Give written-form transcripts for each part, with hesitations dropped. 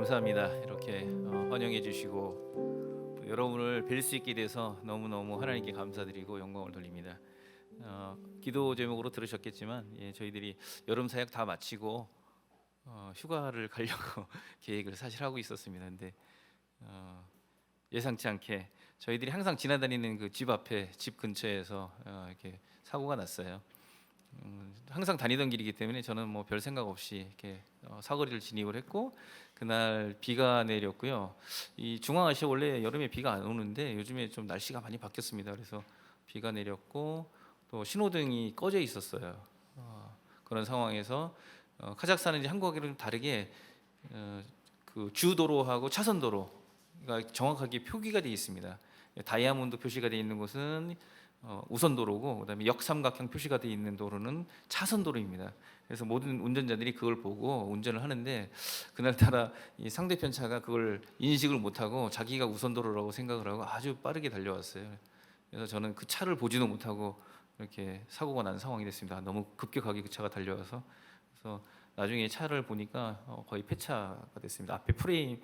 감사합니다. 이렇게 환영해 주시고 또 여러분을 뵐 수 있게 돼서 너무너무 하나님께 감사드리고 영광을 돌립니다. 기도 제목으로 들으셨겠지만 저희들이 여름 사역 다 마치고 휴가를 가려고 계획을 사실 하고 있었습니다. 근데 예상치 않게 저희들이 항상 지나다니는 그 집 앞에 집 근처에서 이렇게 사고가 났어요. 항상 다니던 길이기 때문에 저는 뭐 별 생각 없이 이렇게 사거리를 진입을 했고, 그날 비가 내렸고요. 이 중앙아시아 원래 여름에 비가 안 오는데 요즘에 좀 날씨가 많이 바뀌었습니다. 그래서 비가 내렸고 또 신호등이 꺼져 있었어요. 그런 상황에서 카자흐스탄은 이제 한국하고는 좀 다르게 그 주도로하고 차선도로가 정확하게 표기가 되어 있습니다. 다이아몬드 표시가 되어 있는 곳은 우선도로고, 그다음에 역삼각형 표시가 되어 있는 도로는 차선도로입니다. 그래서 모든 운전자들이 그걸 보고 운전을 하는데, 그날따라 이 상대편 차가 그걸 인식을 못하고 자기가 우선도로라고 생각을 하고 아주 빠르게 달려왔어요. 그래서 저는 그 차를 보지도 못하고 이렇게 사고가 난 상황이 됐습니다. 너무 급격하게 그 차가 달려와서. 그래서 나중에 차를 보니까 거의 폐차가 됐습니다. 앞에 프레임,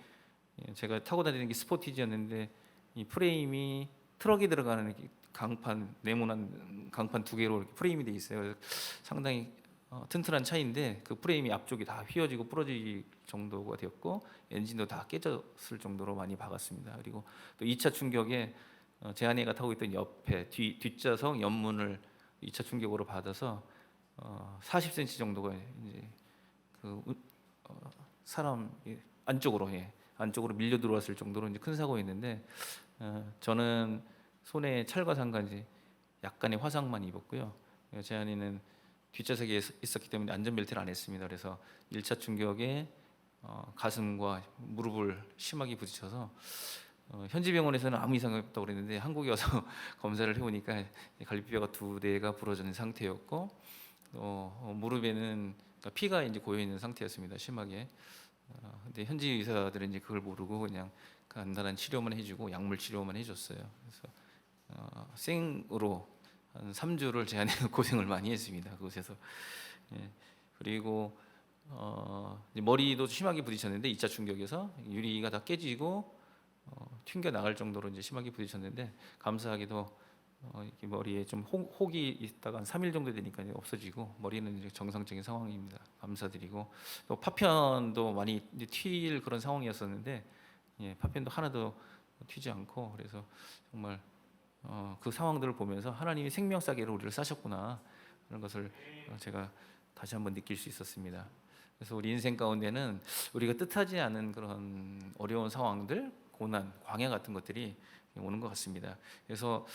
제가 타고 다니는 게 스포티지였는데 이 프레임이 트럭이 들어가는 이렇게 강판, 네모난 강판 두 개로 이렇게 프레임이 돼 있어요. 상당히 튼튼한 차인데 그 프레임이 앞쪽이 다 휘어지고 부러질 정도가 되었고, 엔진도 다 깨졌을 정도로 많이 박았습니다. 그리고 또 2차 충격에 제 아내가 타고 있던 옆에 뒷좌석 옆문을 2차 충격으로 받아서 40cm 정도가 이제 그 사람 안쪽으로 밀려 들어왔을 정도로 이제 큰 사고였는데, 저는 손에 찰과 상간지 약간의 화상만 입었고요. 제 아내는 뒷좌석에 있었기 때문에 안전벨트를 안 했습니다. 그래서 1차 충격에 가슴과 무릎을 심하게 부딪혀서 현지 병원에서는 아무 이상이 없다고 그랬는데 한국에 와서 검사를 해보니까 갈비뼈가 두 대가 부러진 상태였고, 무릎에는 피가 이제 고여 있는 상태였습니다. 심하게. 근데 현지 의사들은 이제 그걸 모르고 그냥 간단한 치료만 해주고 약물 치료만 해줬어요. 그래서 생으로 한 3주를 제 아내가 고생을 많이 했습니다. 그곳에서. 그리고 이제 머리도 심하게 부딪혔는데 2차 충격에서 유리가 다 깨지고 튕겨 나갈 정도로 이제 심하게 부딪혔는데, 감사하게도 이렇게 머리에 좀 혹이 있다가 한 3일 정도 되니까 이제 없어지고 머리는 이제 정상적인 상황입니다. 감사드리고, 또 파편도 많이 이제 튈 그런 상황이었었는데 파편도 하나도 튀지 않고, 그래서 정말 그 상황들을 보면서 하나님이 생명사계를 우리를 싸셨구나 그런 것을 제가 다시 한번 느낄 수 있었습니다. 그래서 우리 인생 가운데는 우리가 뜻하지 않은 그런 어려운 상황들, 고난, 광야 같은 것들이 오는 것 같습니다. 그래서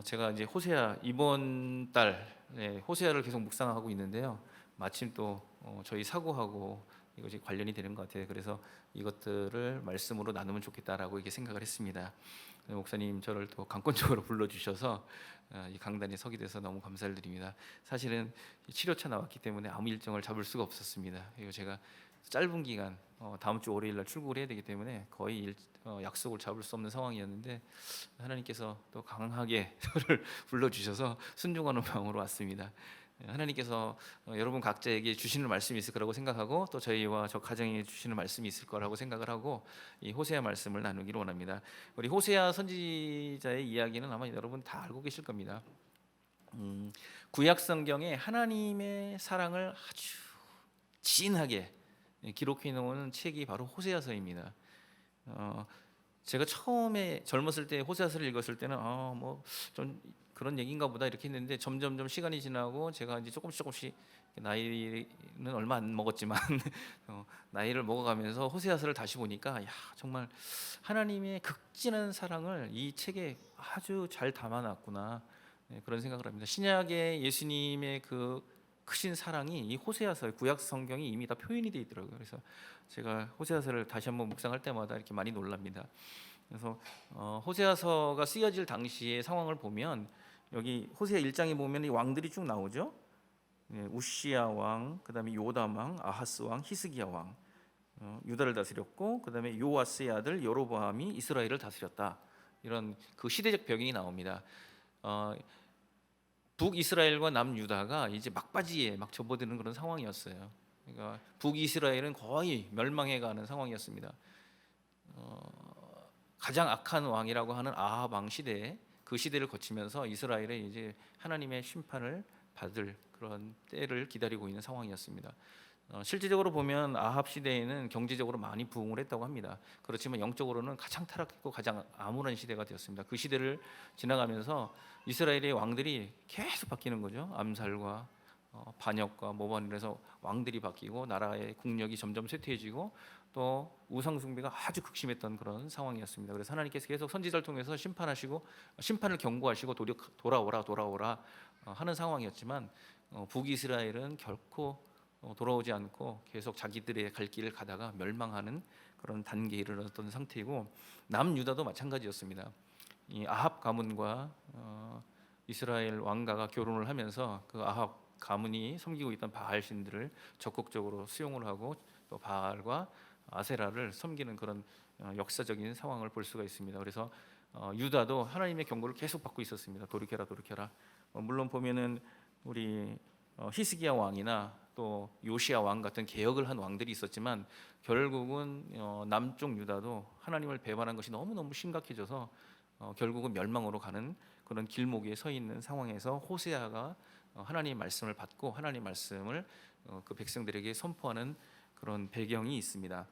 제가 이제 호세아 이번 달 호세아를 계속 묵상하고 있는데요. 마침 또 저희 사고하고 이것이 관련이 되는 것 같아요. 그래서 이것들을 말씀으로 나누면 좋겠다라고 이렇게 생각을 했습니다. 목사님 저를 또 강권적으로 불러주셔서 이 강단에 서게 돼서 너무 감사를 드립니다. 사실은 치료차 나왔기 때문에 아무 일정을 잡을 수가 없었습니다. 그리고 제가 짧은 기간 다음 주 월요일 날 출국을 해야 되기 때문에 거의 약속을 잡을 수 없는 상황이었는데, 하나님께서 또 강하게 저를 불러주셔서 순종하는 마음으로 왔습니다. 하나님께서 여러분 각자에게 주시는 말씀이 있을 거라고 생각하고, 또 저희와 저 가정에 주시는 말씀이 있을 거라고 생각을 하고 이 호세아 말씀을 나누기를 원합니다. 우리 호세아 선지자의 이야기는 아마 여러분 다 알고 계실 겁니다. 구약 성경에 하나님의 사랑을 아주 진하게 기록해 놓은 책이 바로 호세아서입니다. 제가 처음에 젊었을 때 호세아서를 읽었을 때는 뭐 좀 그런 얘기인가 보다 이렇게 했는데, 점점점 시간이 지나고 제가 이제 조금씩 나이는 얼마 안 먹었지만 나이를 먹어가면서 호세아서를 다시 보니까 정말 하나님의 극진한 사랑을 이 책에 아주 잘 담아놨구나, 그런 생각을 합니다. 신약의 예수님의 그 크신 사랑이 이 호세아서 구약 성경이 이미 다 표현이 되어 있더라고요. 그래서 제가 호세아서를 다시 한번 묵상할 때마다 이렇게 많이 놀랍니다. 그래서 호세아서가 쓰여질 당시의 상황을 보면 여기 호세아 1장에 보면 이 왕들이 쭉 나오죠. 우시야 왕, 그다음에 요담 왕, 아하스 왕, 히스기야 왕, 유다를 다스렸고, 그다음에 요아스의 아들 여로보암이 이스라엘을 다스렸다. 이런 그 시대적 배경이 나옵니다. 북이스라엘과 남유다가 이제 막바지에 막 접어드는 그런 상황이었어요. 그러니까 북이스라엘은 거의 멸망해가는 상황이었습니다. 가장 악한 왕이라고 하는 아합 왕 시대에 그 시대를 거치면서 이스라엘에 이제 하나님의 심판을 받을 그런 때를 기다리고 있는 상황이었습니다. 실질적으로 보면 아합 시대에는 경제적으로 많이 부흥을 했다고 합니다. 그렇지만 영적으로는 가장 타락했고 가장 암울한 시대가 되었습니다. 그 시대를 지나가면서 이스라엘의 왕들이 계속 바뀌는 거죠. 암살과 반역과 모반에서 왕들이 바뀌고 나라의 국력이 점점 쇠퇴해지고 또 우상 숭배가 아주 극심했던 그런 상황이었습니다. 그래서 하나님께서 계속 선지자를 통해서 심판하시고 심판을 경고하시고 돌아오라 하는 상황이었지만 북이스라엘은 결코 돌아오지 않고 계속 자기들의 갈 길을 가다가 멸망하는 그런 단계에 이르렀던 상태이고 남유다도 마찬가지였습니다. 이 아합 가문과 이스라엘 왕가가 결혼을 하면서 그 아합 가문이 섬기고 있던 바알 신들을 적극적으로 수용을 하고 또 바알과 아세라를 섬기는 그런 역사적인 상황을 볼 수가 있습니다. 그래서 유다도 하나님의 경고를 계속 받고 있었습니다. 돌이켜라, 돌이켜라. 물론 보면은 우리 히스기야 왕이나 또 요시야 왕 같은 개혁을 한 왕들이 있었지만 결국은 남쪽 유다도 하나님을 배반한 것이 너무너무 심각해져서 결국은 멸망으로 가는 그런 길목에 서 있는 상황에서 호세아가 하나님의 말씀을 받고 하나님의 말씀을 그 백성들에게 선포하는 그런 배경이 있습니다.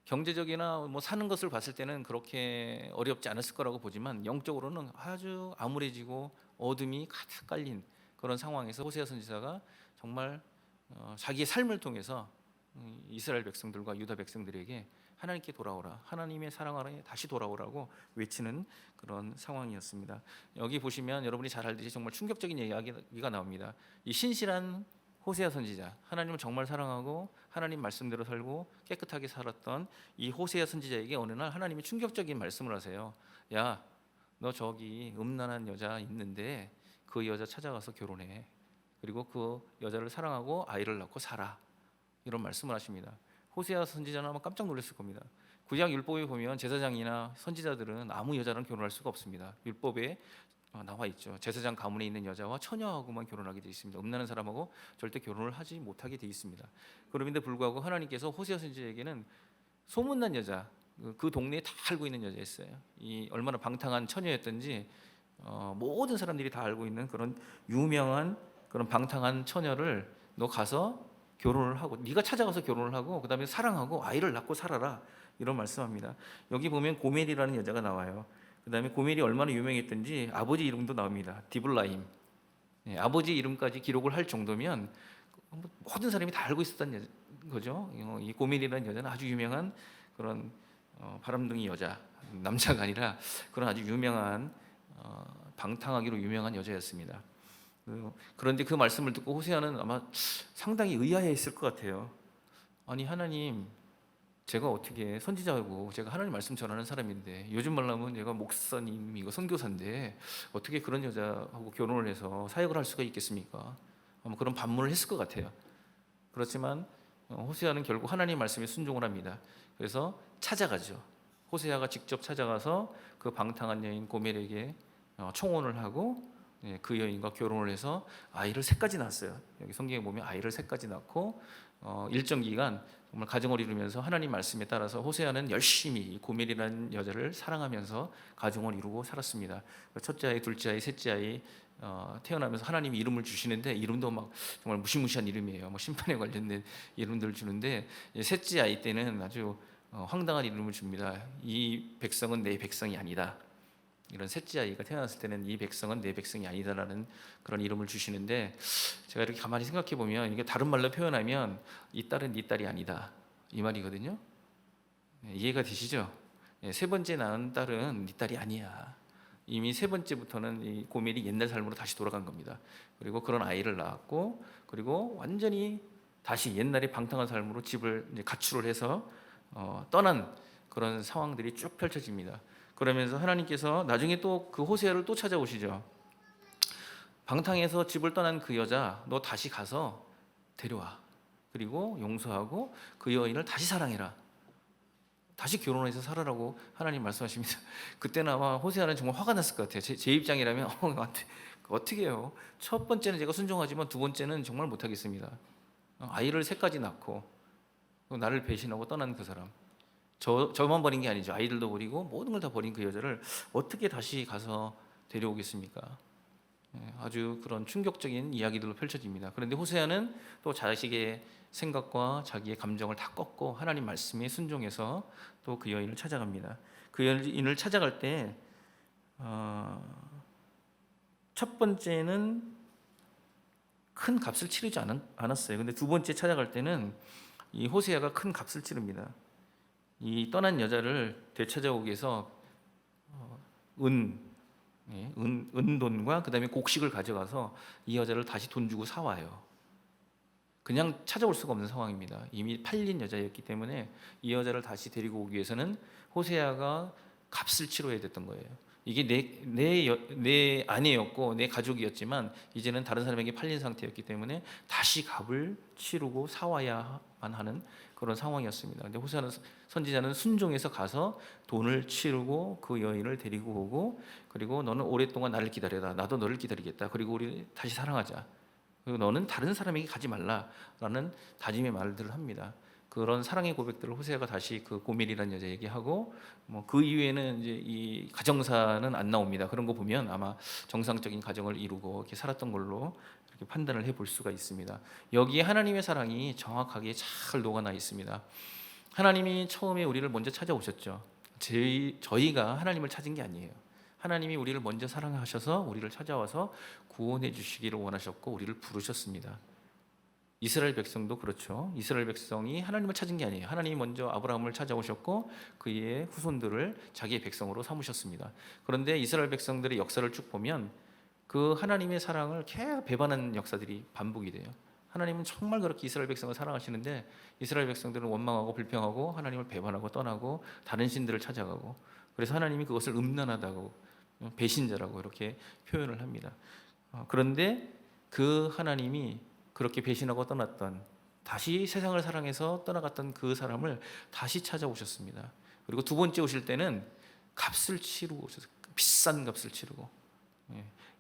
경제적이나 뭐 사는 것을 봤을 때는 그렇게 어렵지 않았을 거라고 보지만 영적으로는 아주 암울해지고 어둠이 가득 깔린 그런 상황에서 호세아 선지자가 정말 자기의 삶을 통해서 이스라엘 백성들과 유다 백성들에게 하나님께 돌아오라, 하나님의 사랑하라, 다시 돌아오라고 외치는 그런 상황이었습니다. 여기 보시면 여러분이 잘 알듯이 정말 충격적인 이야기가 나옵니다. 이 신실한 호세아 선지자, 하나님을 정말 사랑하고 하나님 말씀대로 살고 깨끗하게 살았던 이 호세아 선지자에게 어느 날 하나님이 충격적인 말씀을 하세요. 야, 너 저기 음란한 여자 있는데 그 여자 찾아가서 결혼해. 그리고 그 여자를 사랑하고 아이를 낳고 살아. 이런 말씀을 하십니다. 호세아 선지자는 아마 깜짝 놀랐을 겁니다. 구약 율법에 보면 제사장이나 선지자들은 아무 여자랑 결혼할 수가 없습니다. 율법에 나와 있죠. 제사장 가문에 있는 여자와 처녀하고만 결혼하게 되어 있습니다. 음란한 사람하고 절대 결혼을 하지 못하게 되어 있습니다. 그럼에도 불구하고 하나님께서 호세아 선지자에게는 소문난 여자, 그 동네에 다 알고 있는 여자였어요. 이 얼마나 방탕한 처녀였던지 모든 사람들이 다 알고 있는 그런 유명한 그런 방탕한 처녀를 너 가서 결혼을 하고 네가 찾아가서 결혼을 하고 그다음에 사랑하고 아이를 낳고 살아라 이런 말씀합니다. 여기 보면 고멜이라는 여자가 나와요. 그다음에 고멜이 얼마나 유명했던지 아버지 이름도 나옵니다. 디블라임. 아버지 이름까지 기록을 할 정도면 모든 사람이 다 알고 있었던 거죠. 이 고멜이라는 여자는 아주 유명한 그런 바람둥이 여자, 남자가 아니라 그런 아주 유명한 방탕하기로 유명한 여자였습니다. 그런데 그 말씀을 듣고 호세아는 아마 상당히 의아해했을 것 같아요. 아니 하나님, 제가 어떻게 선지자고 제가 하나님 말씀 전하는 사람인데 요즘 말로 하면 제가 목사님이고 선교사인데 어떻게 그런 여자하고 결혼을 해서 사역을 할 수가 있겠습니까? 아마 그런 반문을 했을 것 같아요. 그렇지만 호세아는 결국 하나님 말씀에 순종을 합니다. 그래서 찾아가죠. 호세아가 직접 찾아가서 그 방탕한 여인 고멜에게 청혼을 하고 그 여인과 결혼을 해서 아이를 셋까지 낳았어요. 여기 성경에 보면 아이를 셋까지 낳고 일정 기간 정말 가정을 이루면서 하나님 말씀에 따라서 호세아는 열심히 고멜이라는 여자를 사랑하면서 가정을 이루고 살았습니다. 첫째 아이, 둘째 아이, 셋째 아이 태어나면서 하나님이 이름을 주시는데 이름도 막 정말 무시무시한 이름이에요. 뭐 심판에 관련된 이름들을 주는데 셋째 아이 때는 아주 황당한 이름을 줍니다. 이 백성은 내 백성이 아니다. 이런 셋째 아이가 태어났을 때는 이 백성은 내 백성이 아니다라는 그런 이름을 주시는데 제가 이렇게 가만히 생각해 보면 이게 다른 말로 표현하면 이 딸은 네 딸이 아니다 이 말이거든요. 이해가 되시죠? 세 번째 낳은 딸은 네 딸이 아니야. 이미 세 번째부터는 이 고멜이 옛날 삶으로 다시 돌아간 겁니다. 그리고 그런 아이를 낳았고 그리고 완전히 다시 옛날의 방탕한 삶으로 집을 이제 가출을 해서 떠난 그런 상황들이 쭉 펼쳐집니다. 그러면서 하나님께서 나중에 또 그 호세아를 또 찾아오시죠. 방탕해서 집을 떠난 그 여자 너 다시 가서 데려와. 그리고 용서하고 그 여인을 다시 사랑해라. 다시 결혼해서 살아라고 하나님 말씀하십니다. 그때는 아마 호세아는 정말 화가 났을 것 같아요. 제 입장이라면 어떻게 해요? 첫 번째는 제가 순종하지만 두 번째는 정말 못하겠습니다. 아이를 셋까지 낳고 나를 배신하고 떠난 그 사람, 저만 버린 게 아니죠. 아이들도 버리고 모든 걸 다 버린 그 여자를 어떻게 다시 가서 데려오겠습니까? 아주 그런 충격적인 이야기들로 펼쳐집니다. 그런데 호세아는 또 자식의 생각과 자기의 감정을 다 꺾고 하나님 말씀에 순종해서 또 그 여인을 찾아갑니다. 그 여인을 찾아갈 때 첫 번째는 큰 값을 치르지 않았어요. 근데 두 번째 찾아갈 때는 이 호세아가 큰 값을 치릅니다. 이 떠난 여자를 되찾아오기 위해서 은돈과 그다음에 곡식을 가져가서 이 여자를 다시 돈 주고 사와요. 그냥 찾아올 수가 없는 상황입니다. 이미 팔린 여자였기 때문에 이 여자를 다시 데리고 오기 위해서는 호세아가 값을 치러야 됐던 거예요. 이게 내 아내였고 내 가족이었지만 이제는 다른 사람에게 팔린 상태였기 때문에 다시 값을 치르고 사와야만 하는 그런 상황이었습니다. 근데 호세아는 선지자는 순종해서 가서 돈을 치르고 그 여인을 데리고 오고, 그리고 너는 오랫동안 나를 기다려라, 나도 너를 기다리겠다, 그리고 우리 다시 사랑하자, 그리고 너는 다른 사람에게 가지 말라라는 다짐의 말들을 합니다. 그런 사랑의 고백들을 호세아가 다시 그 고멜이라는 여자에게 하고, 뭐 그 이후에는 이제 이 가정사는 안 나옵니다. 그런 거 보면 아마 정상적인 가정을 이루고 이렇게 살았던 걸로 이렇게 판단을 해볼 수가 있습니다. 여기에 하나님의 사랑이 정확하게 잘 녹아나 있습니다. 하나님이 처음에 우리를 먼저 찾아오셨죠. 저희가 하나님을 찾은 게 아니에요. 하나님이 우리를 먼저 사랑하셔서 우리를 찾아와서 구원해 주시기를 원하셨고 우리를 부르셨습니다. 이스라엘 백성도 그렇죠. 이스라엘 백성이 하나님을 찾은 게 아니에요. 하나님이 먼저 아브라함을 찾아오셨고 그의 후손들을 자기의 백성으로 삼으셨습니다. 그런데 이스라엘 백성들의 역사를 쭉 보면 그 하나님의 사랑을 계속 배반하는 역사들이 반복이 돼요. 하나님은 정말 그렇게 이스라엘 백성을 사랑하시는데 이스라엘 백성들은 원망하고 불평하고 하나님을 배반하고 떠나고 다른 신들을 찾아가고, 그래서 하나님이 그것을 음란하다고, 배신자라고 이렇게 표현을 합니다. 그런데 그 하나님이 그렇게 배신하고 떠났던, 다시 세상을 사랑해서 떠나갔던 그 사람을 다시 찾아오셨습니다. 그리고 두 번째 오실 때는 값을 치르고 오셨어요. 비싼 값을 치르고,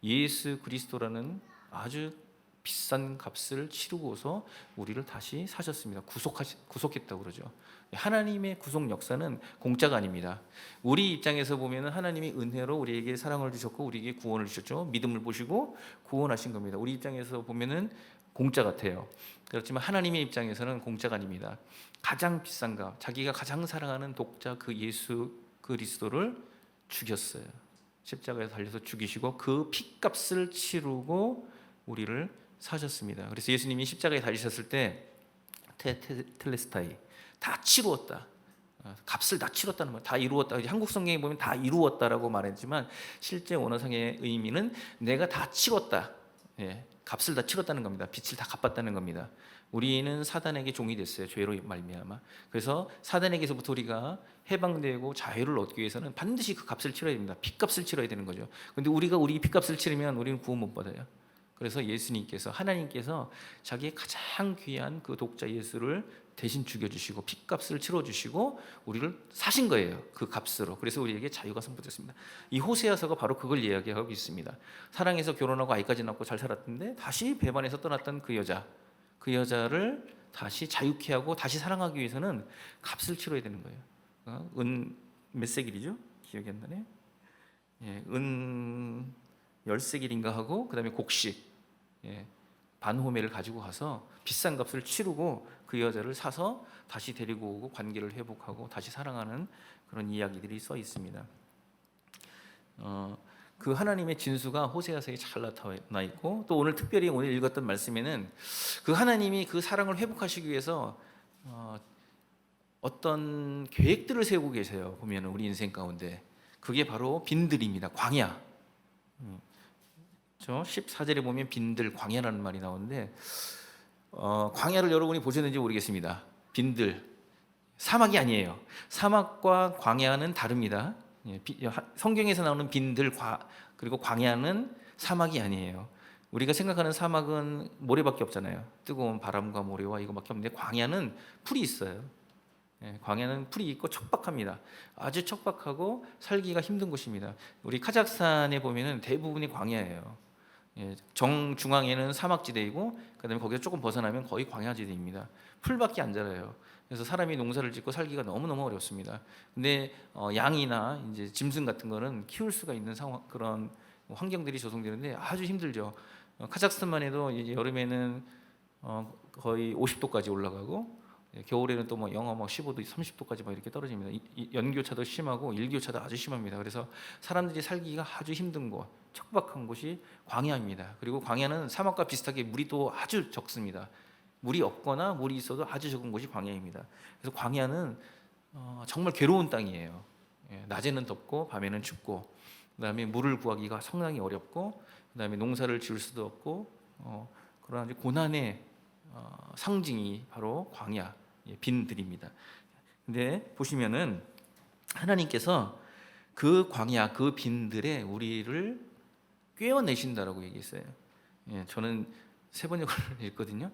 예수 그리스도라는 아주 비싼 값을 치르고서 우리를 다시 사셨습니다. 구속했다고 그러죠. 하나님의 구속 역사는 공짜가 아닙니다. 우리 입장에서 보면 하나님이 은혜로 우리에게 사랑을 주셨고 우리에게 구원을 주셨죠. 믿음을 보시고 구원하신 겁니다. 우리 입장에서 보면은 공짜 같아요. 그렇지만 하나님의 입장에서는 공짜가 아닙니다. 가장 비싼 값, 자기가 가장 사랑하는 독자 그 예수 그리스도를 죽였어요. 십자가에 달려서 죽이시고 그 피값을 치르고 우리를 사셨습니다. 그래서 예수님이 십자가에 달리셨을 때 텔레스타이, 다 치루었다, 값을 다 치렀다는 말, 다 이루었다. 한국 성경에 보면 다 이루었다라고 말했지만 실제 원어상의 의미는 내가 다 치렀다, 값을 다 치렀다는 겁니다. 빚을 다 갚았다는 겁니다. 우리는 사단에게 종이 됐어요. 죄로 말미암아. 그래서 사단에게서부터 우리가 해방되고 자유를 얻기 위해서는 반드시 그 값을 치러야 됩니다. 핏값을 치러야 되는 거죠. 근데 우리가 우리 핏값을 치르면 우리는 구원 못 받아요. 그래서 예수님께서, 하나님께서 자기의 가장 귀한 그 독자 예수를 대신 죽여주시고 핏값을 치러주시고 우리를 사신 거예요. 그 값으로. 그래서 우리에게 자유가 선포됐습니다. 이 호세아서가 바로 그걸 이야기하고 있습니다. 사랑해서 결혼하고 아이까지 낳고 잘 살았던데 다시 배반해서 떠났던 그 여자를 다시 자유케 하고 다시 사랑하기 위해서는 값을 치러야 되는 거예요. 은 몇 세길이죠? 기억이 안 나네. 은 10세길인가 하고 그다음에 곡식, 반호매를 가지고 가서 비싼 값을 치르고 그 여자를 사서 다시 데리고 오고 관계를 회복하고 다시 사랑하는 그런 이야기들이 써 있습니다. 그 하나님의 진수가 호세아서에 잘 나타나 있고, 또 오늘 특별히 오늘 읽었던 말씀에는 그 하나님이 그 사랑을 회복하시기 위해서 어떤 계획들을 세우고 계세요. 보면 우리 인생 가운데 그게 바로 빈들입니다. 광야. 14절에 보면 빈들, 광야라는 말이 나오는데 광야를 여러분이 보셨는지 모르겠습니다. 빈들, 사막이 아니에요. 사막과 광야는 다릅니다. 성경에서 나오는 빈들 그리고 광야는 사막이 아니에요. 우리가 생각하는 사막은 모래밖에 없잖아요. 뜨거운 바람과 모래와 이거밖에 없는데 광야는 풀이 있어요. 광야는 풀이 있고 척박합니다. 아주 척박하고 살기가 힘든 곳입니다. 우리 카자흐스탄에 보면은 대부분이 광야예요. 정중앙에는 사막지대이고 그다음에 거기서 조금 벗어나면 거의 광야지대입니다. 풀밖에 안 자라요. 그래서 사람이 농사를 짓고 살기가 너무너무 어렵습니다. 근데 양이나 이제 짐승 같은 거는 키울 수가 있는 상황, 그런 환경들이 조성되는데 아주 힘들죠. 카자흐스탄만 해도 이제 여름에는 거의 50도까지 올라가고 겨울에는 또 뭐 영하 15도, 30도까지 막 이렇게 떨어집니다. 연교차도 심하고 일교차도 아주 심합니다. 그래서 사람들이 살기가 아주 힘든 곳, 척박한 곳이 광야입니다. 그리고 광야는 사막과 비슷하게 물이 또 아주 적습니다. 물이 없거나 물이 있어도 아주 적은 곳이 광야입니다. 그래서 광야는 정말 괴로운 땅이에요. 낮에는 덥고 밤에는 춥고, 그다음에 물을 구하기가 상당히 어렵고, 그다음에 농사를 지을 수도 없고, 그런 아주 고난의 상징이 바로 광야, 빈들입니다. 근데 보시면은 하나님께서 그 광야, 그 빈들에 우리를 꿰어내신다라고 얘기했어요. 저는 세번역을 읽거든요.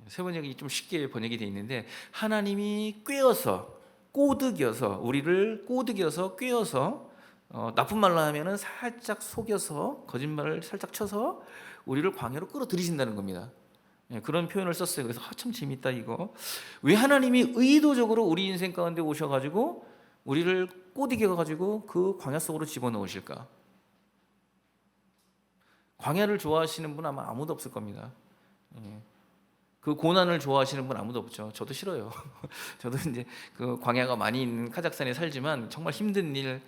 세번역이 좀 쉽게 번역이 되어 있는데, 하나님이 꿰어서, 꼬드겨서, 우리를 꼬드겨서 꿰어서, 나쁜 말로 하면은 살짝 속여서, 거짓말을 살짝 쳐서 우리를 광야로 끌어들이신다는 겁니다. 그런 표현을 썼어요. 그래서 참 재밌다 이거. 왜 하나님이 의도적으로 우리 인생 가운데 오셔가지고 우리를 꼬드겨가지고 그 광야 속으로 집어넣으실까? 광야를 좋아하시는 분 아마 아무도 없을 겁니다. 그 고난을 좋아하시는 분 아무도 없죠. 저도 싫어요. 저도 이제 그 광야가 많이 있는 카자흐스탄에 살지만 정말 힘든 일,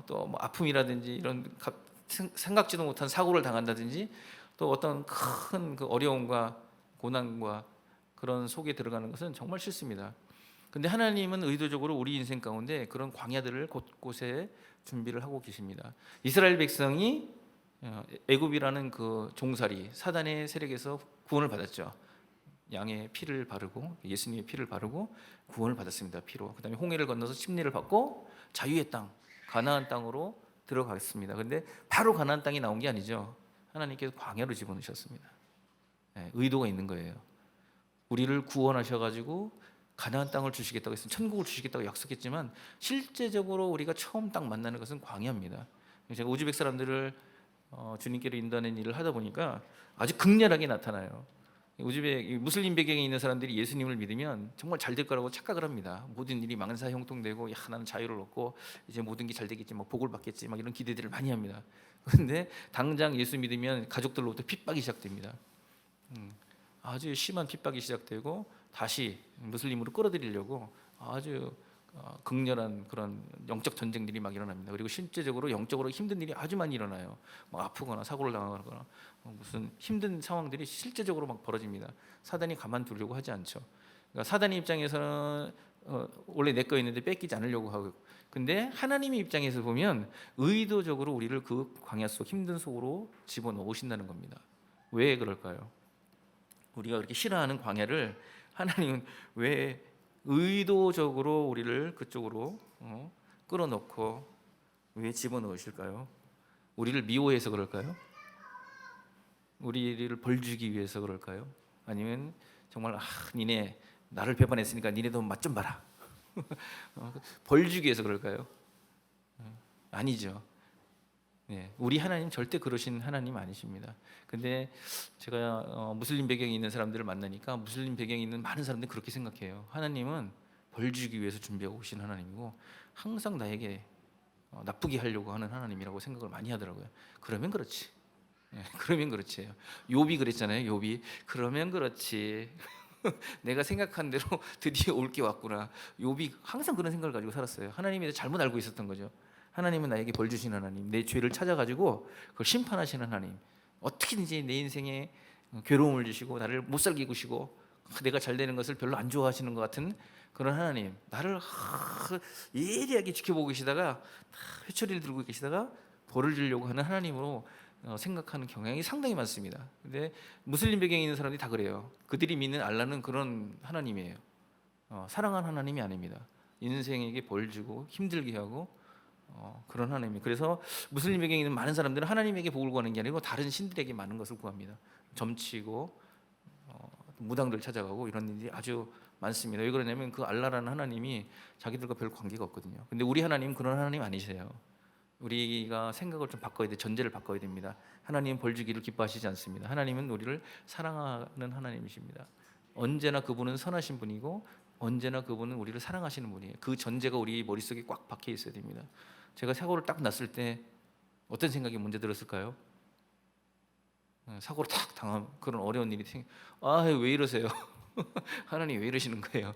또 뭐 아픔이라든지 이런 생각지도 못한 사고를 당한다든지 또 어떤 큰 그 어려움과 고난과 그런 속에 들어가는 것은 정말 싫습니다. 근데 하나님은 의도적으로 우리 인생 가운데 그런 광야들을 곳곳에 준비를 하고 계십니다. 이스라엘 백성이 애굽이라는 그 종살이, 사단의 세력에서 구원을 받았죠. 양의 피를 바르고 예수님의 피를 바르고 구원을 받았습니다. 피로. 그다음에 홍해를 건너서 침례를 받고 자유의 땅, 가나안 땅으로 들어갔습니다. 근데 바로 가나안 땅이 나온 게 아니죠. 하나님께서 광야로 집어넣으셨습니다. 의도가 있는 거예요. 우리를 구원하셔가지고 가나안 땅을 주시겠다고 했으면 천국을 주시겠다고 약속했지만 실제적으로 우리가 처음 딱 만나는 것은 광야입니다. 제가 우즈벡 사람들을 주님께로 인도하는 일을 하다 보니까 아주 극렬하게 나타나요. 우즈벡 무슬림 배경에 있는 사람들이 예수님을 믿으면 정말 잘 될 거라고 착각을 합니다. 모든 일이 만사형통되고, 야, 나는 자유를 얻고 이제 모든 게 잘 되겠지, 막 복을 받겠지, 막 이런 기대들을 많이 합니다. 그런데 당장 예수 믿으면 가족들로부터 핍박이 시작됩니다. 아주 심한 핍박이 시작되고 다시 무슬림으로 끌어들이려고 아주 극렬한 그런 영적 전쟁들이 막 일어납니다. 그리고 실제적으로 영적으로 힘든 일이 아주 많이 일어나요. 뭐 아프거나 사고를 당하거나 무슨 힘든 상황들이 실제적으로 막 벌어집니다. 사단이 가만두려고 하지 않죠. 그러니까 사단의 입장에서는 원래 내 거 있는데 뺏기지 않으려고 하고, 근데 하나님의 입장에서 보면 의도적으로 우리를 그 광야 속 힘든 속으로 집어넣으신다는 겁니다. 왜 그럴까요? 우리가 그렇게 싫어하는 광야를 하나님은 왜 의도적으로 우리를 그쪽으로 끌어넣고 왜 집어넣으실까요? 우리를 미워해서 그럴까요? 우리를 벌주기 위해서 그럴까요? 아니면 정말 니네 나를 배반했으니까 니네도 맛 좀 봐라. 벌주기 위해서 그럴까요? 아니죠. 우리 하나님 절대 그러신 하나님 아니십니다. 근데 제가 무슬림 배경이 있는 사람들을 만나니까 무슬림 배경이 있는 많은 사람들이 그렇게 생각해요. 하나님은 벌 주기 위해서 준비하고 오신 하나님이고 항상 나에게 나쁘게 하려고 하는 하나님이라고 생각을 많이 하더라고요. 그러면 그렇지. 그러면 그렇지. 욥이 그랬잖아요. 욥이 그러면 그렇지. 내가 생각한 대로 드디어 올 게 왔구나. 욥이 항상 그런 생각을 가지고 살았어요. 하나님에 대해 잘못 알고 있었던 거죠. 하나님은 나에게 벌 주신 하나님, 내 죄를 찾아가지고 그걸 심판하시는 하나님, 어떻게든지 내 인생에 괴로움을 주시고 나를 못 살게 구시고 내가 잘 되는 것을 별로 안 좋아하시는 것 같은 그런 하나님, 나를 예리하게 지켜보고 계시다가 회초리를 들고 계시다가 벌을 주려고 하는 하나님으로 생각하는 경향이 상당히 많습니다. 근데 무슬림 배경에 있는 사람들이 다 그래요. 그들이 믿는 알라는 그런 하나님이에요. 사랑하는 하나님이 아닙니다. 인생에게 벌 주고 힘들게 하고 그런 하나님. 그래서 무슬림 배경에 있는 많은 사람들은 하나님에게 복을 구하는 게 아니고 다른 신들에게 많은 것을 구합니다. 점치고 무당들 찾아가고 이런 일이 아주 많습니다. 왜 그러냐면 그 알라라는 하나님이 자기들과 별 관계가 없거든요. 근데 우리 하나님은 그런 하나님 아니세요. 우리가 생각을 좀 바꿔야 돼. 전제를 바꿔야 됩니다. 하나님은 벌 주기를 기뻐하시지 않습니다. 하나님은 우리를 사랑하는 하나님이십니다. 언제나 그분은 선하신 분이고 언제나 그분은 우리를 사랑하시는 분이에요. 그 전제가 우리 머릿속에 꽉 박혀 있어야 됩니다. 제가 사고를 딱 났을 때 어떤 생각이 먼저 들었을까요? 사고를 딱 당한 그런 어려운 일이 왜 이러세요? 하나님 왜 이러시는 거예요?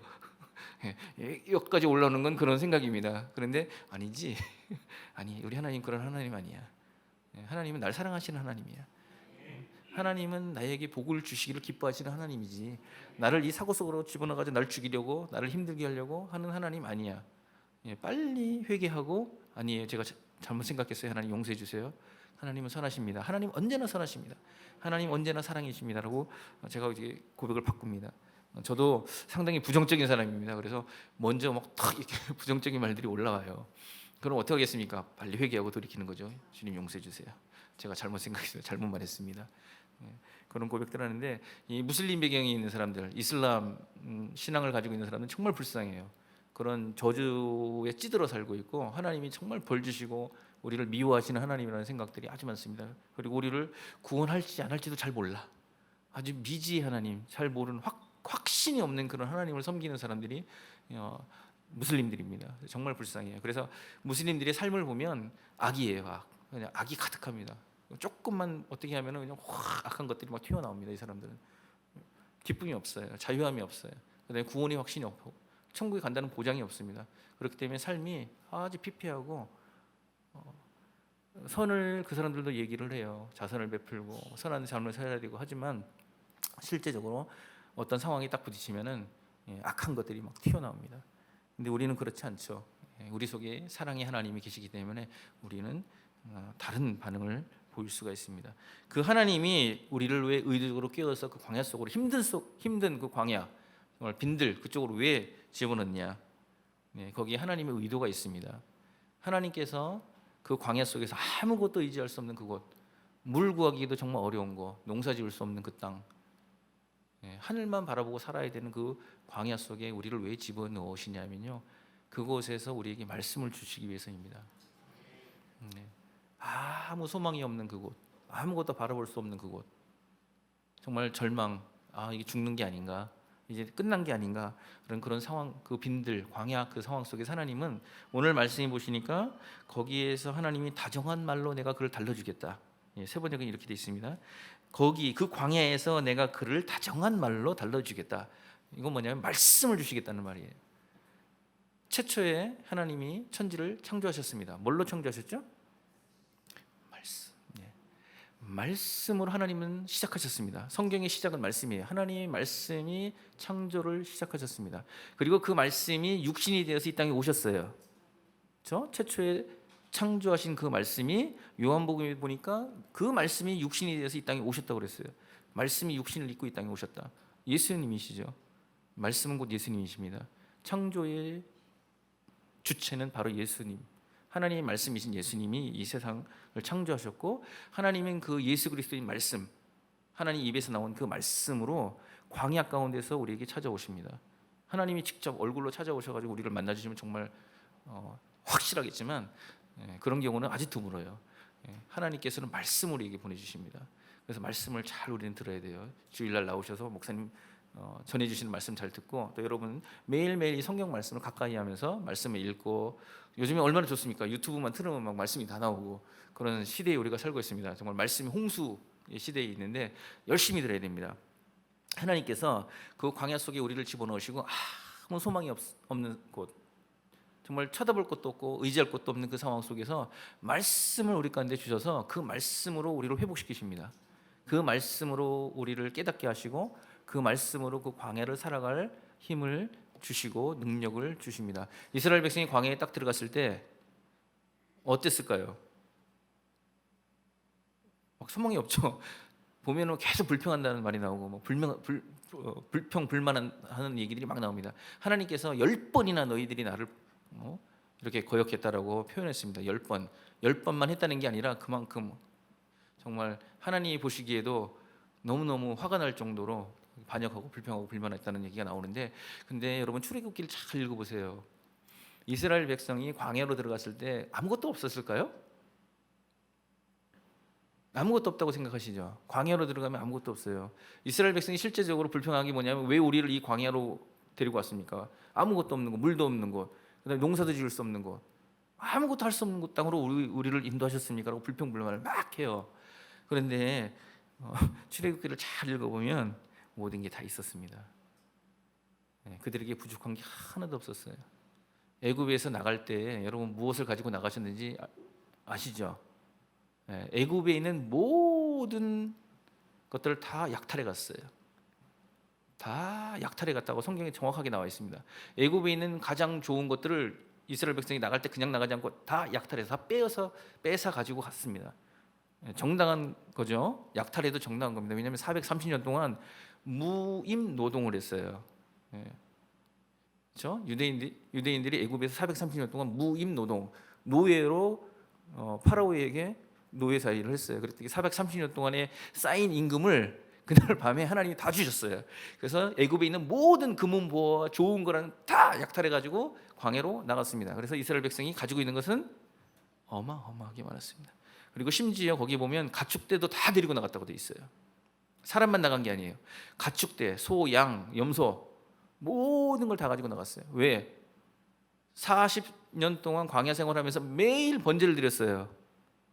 여기까지 올라오는 건 그런 생각입니다. 그런데 아니지. 아니, 우리 하나님 그런 하나님 아니야. 하나님은 날 사랑하시는 하나님이야. 하나님은 나에게 복을 주시기를 기뻐하시는 하나님이지, 나를 이 사고 속으로 집어넣어가지고 날 죽이려고, 나를 힘들게 하려고 하는 하나님 아니야. 빨리 회개하고, 아니에요, 제가 잘못 생각했어요, 하나님 용서해 주세요. 하나님은 선하십니다. 하나님 언제나 선하십니다. 하나님 언제나 사랑이십니다라고 제가 이제 고백을 바꿉니다. 저도 상당히 부정적인 사람입니다. 그래서 먼저 막 탁 이렇게 부정적인 말들이 올라와요. 그럼 어떻게 하겠습니까? 빨리 회개하고 돌이키는 거죠. 주님 용서해 주세요. 제가 잘못 생각했어요. 잘못 말했습니다. 그런 고백들 하는데, 이 무슬림 배경이 있는 사람들, 이슬람 신앙을 가지고 있는 사람들은 정말 불쌍해요. 그런 저주에 찌들어 살고 있고, 하나님이 정말 벌 주시고 우리를 미워하시는 하나님이라는 생각들이 아주 많습니다. 그리고 우리를 구원할지 안 할지도 잘 몰라. 아주 미지의 하나님, 잘 모르는 확신이 없는 그런 하나님을 섬기는 사람들이 무슬림들입니다. 정말 불쌍해요. 그래서 무슬림들의 삶을 보면 악이에요. 그냥 악이 가득합니다. 조금만 어떻게 하면은 그냥 확 악한 것들이 막 튀어나옵니다. 이 사람들은 기쁨이 없어요. 자유함이 없어요. 그다음에 구원의 확신이 없고 천국에 간다는 보장이 없습니다. 그렇기 때문에 삶이 아주 피폐하고, 선을 그 사람들도 얘기를 해요. 자선을 베풀고 선한 삶을 살아야 되고 하지만 실제적으로 어떤 상황이 딱 부딪히면은 악한 것들이 막 튀어나옵니다. 근데 우리는 그렇지 않죠. 우리 속에 사랑의 하나님이 계시기 때문에 우리는 다른 반응을 보일 수가 있습니다. 그 하나님이 우리를 왜 의도적으로 끼워서 그 광야 속으로 힘든 그 광야, 정말 빈들 그쪽으로 왜 집어넣냐? 거기에 하나님의 의도가 있습니다. 하나님께서 그 광야 속에서 아무것도 의지할 수 없는 그곳, 물 구하기도 정말 어려운 거, 농사 지을 수 없는 그 땅, 하늘만 바라보고 살아야 되는 그 광야 속에 우리를 왜 집어넣으시냐면요, 그곳에서 우리에게 말씀을 주시기 위해서입니다. 아무 소망이 없는 그곳, 아무것도 바라볼 수 없는 그곳, 정말 절망, 이게 죽는 게 아닌가, 이제 끝난 게 아닌가, 그런 상황, 그 빈들 광야 그 상황 속에 하나님은 오늘 말씀해 보시니까 거기에서 하나님이 다정한 말로 내가 그를 달래주겠다. 세 번역은 이렇게 되어 있습니다. 거기 그 광야에서 내가 그를 다정한 말로 달래주겠다. 이건 뭐냐면 말씀을 주시겠다는 말이에요. 최초에 하나님이 천지를 창조하셨습니다. 뭘로 창조하셨죠? 말씀. 말씀으로 하나님은 시작하셨습니다. 성경의 시작은 말씀이에요. 하나님의 말씀이 창조를 시작하셨습니다. 그리고 그 말씀이 육신이 되어서 이 땅에 오셨어요. 그렇죠? 최초에 창조하신 그 말씀이 요한복음에 보니까 그 말씀이 육신이 되어서 이 땅에 오셨다고 그랬어요. 말씀이 육신을 입고 이 땅에 오셨다. 예수님이시죠. 말씀은 곧 예수님이십니다. 창조의 주체는 바로 예수님, 하나님의 말씀이신 예수님이 이 세상을 창조하셨고, 하나님은 그 예수 그리스도인 말씀, 하나님 입에서 나온 그 말씀으로 광야 가운데서 우리에게 찾아오십니다. 하나님이 직접 얼굴로 찾아오셔가지고 우리를 만나주시면 정말 확실하겠지만 그런 경우는 아주 드물어요. 하나님께서는 말씀으로 우리에게 보내주십니다. 그래서 말씀을 잘 우리는 들어야 돼요. 주일날 나오셔서 목사님 전해주시는 말씀 잘 듣고, 또 여러분 매일매일 이 성경 말씀을 가까이 하면서 말씀을 읽고, 요즘에 얼마나 좋습니까? 유튜브만 틀으면 막 말씀이 다 나오고, 그런 시대에 우리가 살고 있습니다. 정말 말씀이 홍수의 시대에 있는데 열심히 들어야 됩니다. 하나님께서 그 광야 속에 우리를 집어넣으시고 아무 소망이 없는 곳, 정말 쳐다볼 곳도 없고 의지할 곳도 없는 그 상황 속에서 말씀을 우리 가운데 주셔서 그 말씀으로 우리를 회복시키십니다. 그 말씀으로 우리를 깨닫게 하시고 그 말씀으로 그 광야를 살아갈 힘을 주시고 능력을 주십니다. 이스라엘 백성이 광야에 딱 들어갔을 때 어땠을까요? 막 소망이 없죠. 보면은 계속 불평한다는 말이 나오고, 뭐 불평 불만하는 얘기들이 막 나옵니다. 하나님께서 10번이나 너희들이 나를 이렇게 거역했다라고 표현했습니다. 10번, 10번만 했다는 게 아니라 그만큼 정말 하나님이 보시기에도 너무너무 화가 날 정도로 반역하고 불평하고 불만했다는 얘기가 나오는데, 근데 여러분 출애굽기를 잘 읽어보세요. 이스라엘 백성이 광야로 들어갔을 때 아무것도 없었을까요? 아무것도 없다고 생각하시죠? 광야로 들어가면 아무것도 없어요. 이스라엘 백성이 실제적으로 불평한 게 뭐냐면 왜 우리를 이 광야로 데리고 왔습니까? 아무것도 없는 곳, 물도 없는 곳, 그다음에 농사도 지을 수 없는 곳, 아무것도 할 수 없는 곳 땅으로 우리를 인도하셨습니까? 라고 불평불만을 막 해요. 그런데 출애굽기를 잘 읽어보면 모든 게 다 있었습니다. 그들에게 부족한 게 하나도 없었어요. 애굽에서 나갈 때 여러분 무엇을 가지고 나가셨는지 아시죠? 애굽에 있는 모든 것들을 다 약탈해 갔어요. 다 약탈해 갔다고 성경에 정확하게 나와 있습니다. 애굽에 있는 가장 좋은 것들을 이스라엘 백성이 나갈 때 그냥 나가지 않고 다 약탈해서 다 빼서 가지고 갔습니다. 정당한 거죠. 약탈해도 정당한 겁니다. 왜냐하면 430년 동안 무임 노동을 했어요. 그렇죠? 유대인들이 애굽에서 430년 동안 무임 노동, 노예로 파라오에게 노예 사이를 했어요. 그랬더니 430년 동안에 쌓인 임금을 그날 밤에 하나님이 다 주셨어요. 그래서 애굽에 있는 모든 금은보화와 좋은 거랑 다 약탈해 가지고 광야로 나갔습니다. 그래서 이스라엘 백성이 가지고 있는 것은 어마어마하게 많았습니다. 그리고 심지어 거기 보면 가축대도 다 데리고 나갔다고 돼 있어요. 사람만 나간 게 아니에요. 가축대, 소, 양, 염소 모든 걸 다 가지고 나갔어요. 왜? 40년 동안 광야 생활하면서 매일 번제를 드렸어요.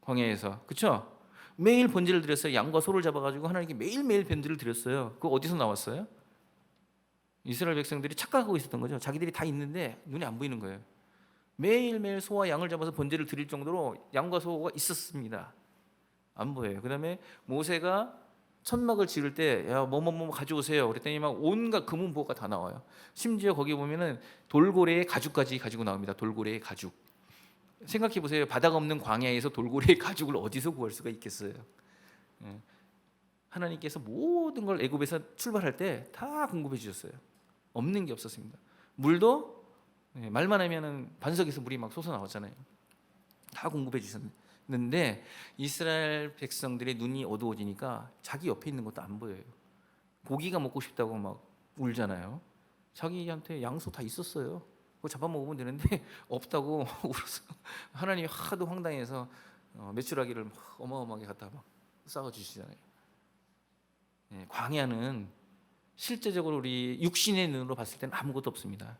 광야에서. 그렇죠? 매일 번제를 드렸어요. 양과 소를 잡아가지고 하나님께 매일매일 번제를 드렸어요. 그거 어디서 나왔어요? 이스라엘 백성들이 착각하고 있었던 거죠. 자기들이 다 있는데 눈에 안 보이는 거예요. 매일매일 소와 양을 잡아서 번제를 드릴 정도로 양과 소가 있었습니다. 안 보여요. 그 다음에 모세가 천막을 지을 때 야, 뭐뭐뭐 가져오세요. 그랬더니 막 온갖 금은보화가 다 나와요. 심지어 거기 보면은 돌고래의 가죽까지 가지고 나옵니다. 돌고래의 가죽. 생각해 보세요. 바다가 없는 광야에서 돌고래의 가죽을 어디서 구할 수가 있겠어요? 하나님께서 모든 걸 애굽에서 출발할 때 다 공급해 주셨어요. 없는 게 없었습니다. 물도 말만 하면은 반석에서 물이 막 솟아 나왔잖아요. 다 공급해 주셨는데 이스라엘 백성들의 눈이 어두워지니까 자기 옆에 있는 것도 안 보여요. 고기가 먹고 싶다고 막 울잖아요. 자기한테 양소 다 있었어요. 그거 잡아먹으면 되는데 없다고 울어서 하나님이 하도 황당해서 메추라기를 막 어마어마하게 갖다 막 쌓아주시잖아요. 광야는 실제적으로 우리 육신의 눈으로 봤을 때는 아무것도 없습니다.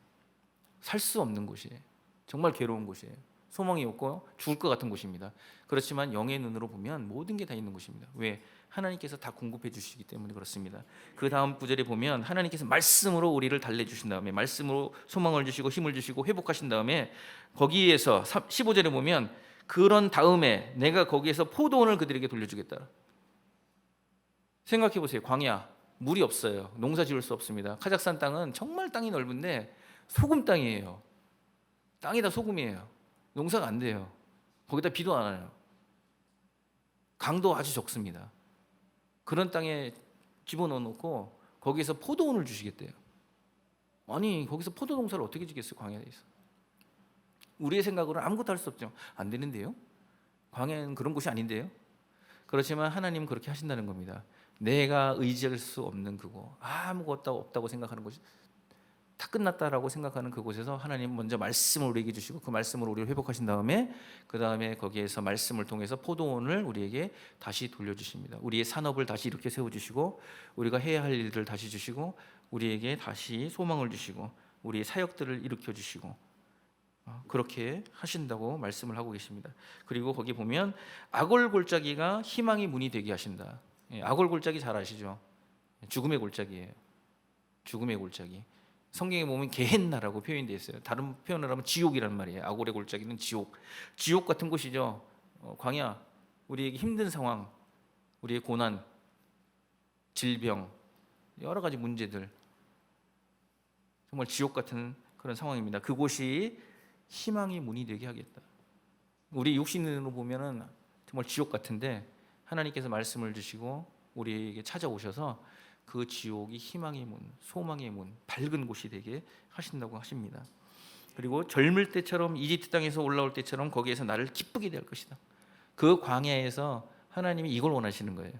살 수 없는 곳이에요. 정말 괴로운 곳이에요. 소망이 없고 죽을 것 같은 곳입니다. 그렇지만 영의 눈으로 보면 모든 게 다 있는 곳입니다. 왜? 하나님께서 다 공급해 주시기 때문에 그렇습니다. 그 다음 구절에 보면 하나님께서 말씀으로 우리를 달래주신 다음에 말씀으로 소망을 주시고 힘을 주시고 회복하신 다음에 거기에서 15절에 보면 그런 다음에 내가 거기에서 포도원을 그들에게 돌려주겠다. 생각해 보세요. 광야 물이 없어요. 농사 지을 수 없습니다. 카자흐스탄 땅은 정말 땅이 넓은데 소금 땅이에요. 땅이 다 소금이에요. 농사가 안 돼요. 거기다 비도 안 와요. 강도 아주 적습니다. 그런 땅에 집어넣어 놓고 거기에서 포도원을 주시겠대요. 아니 거기서 포도 농사를 어떻게 짓겠어요? 광야에서. 우리의 생각으로는 아무것도 할 수 없죠. 안 되는데요. 광야는 그런 곳이 아닌데요. 그렇지만 하나님은 그렇게 하신다는 겁니다. 내가 의지할 수 없는 그곳, 아무것도 없다고 생각하는 곳이 다 끝났다라고 생각하는 그곳에서 하나님 먼저 말씀을 우리에게 주시고 그 말씀으로 우리를 회복하신 다음에 그 다음에 거기에서 말씀을 통해서 포도원을 우리에게 다시 돌려주십니다. 우리의 산업을 다시 이렇게 세워주시고 우리가 해야 할 일들을 다시 주시고 우리에게 다시 소망을 주시고 우리의 사역들을 일으켜 주시고 그렇게 하신다고 말씀을 하고 계십니다. 그리고 거기 보면 악월 골짜기가 희망의 문이 되게 하신다. 악월 골짜기 잘 아시죠? 죽음의 골짜기예요. 죽음의 골짜기. 성경에 보면 게헨나라고 표현되어 있어요. 다른 표현을 하면 지옥이란 말이에요. 악월의 골짜기는 지옥. 지옥 같은 곳이죠. 광야, 우리에게 힘든 상황, 우리의 고난, 질병, 여러 가지 문제들, 정말 지옥 같은 그런 상황입니다. 그곳이 희망의 문이 되게 하겠다. 우리 육신으로 보면은 정말 지옥 같은데 하나님께서 말씀을 주시고 우리에게 찾아오셔서 그 지옥이 희망의 문, 소망의 문, 밝은 곳이 되게 하신다고 하십니다. 그리고 젊을 때처럼 이집트 땅에서 올라올 때처럼 거기에서 나를 기쁘게 될 것이다. 그 광야에서 하나님이 이걸 원하시는 거예요.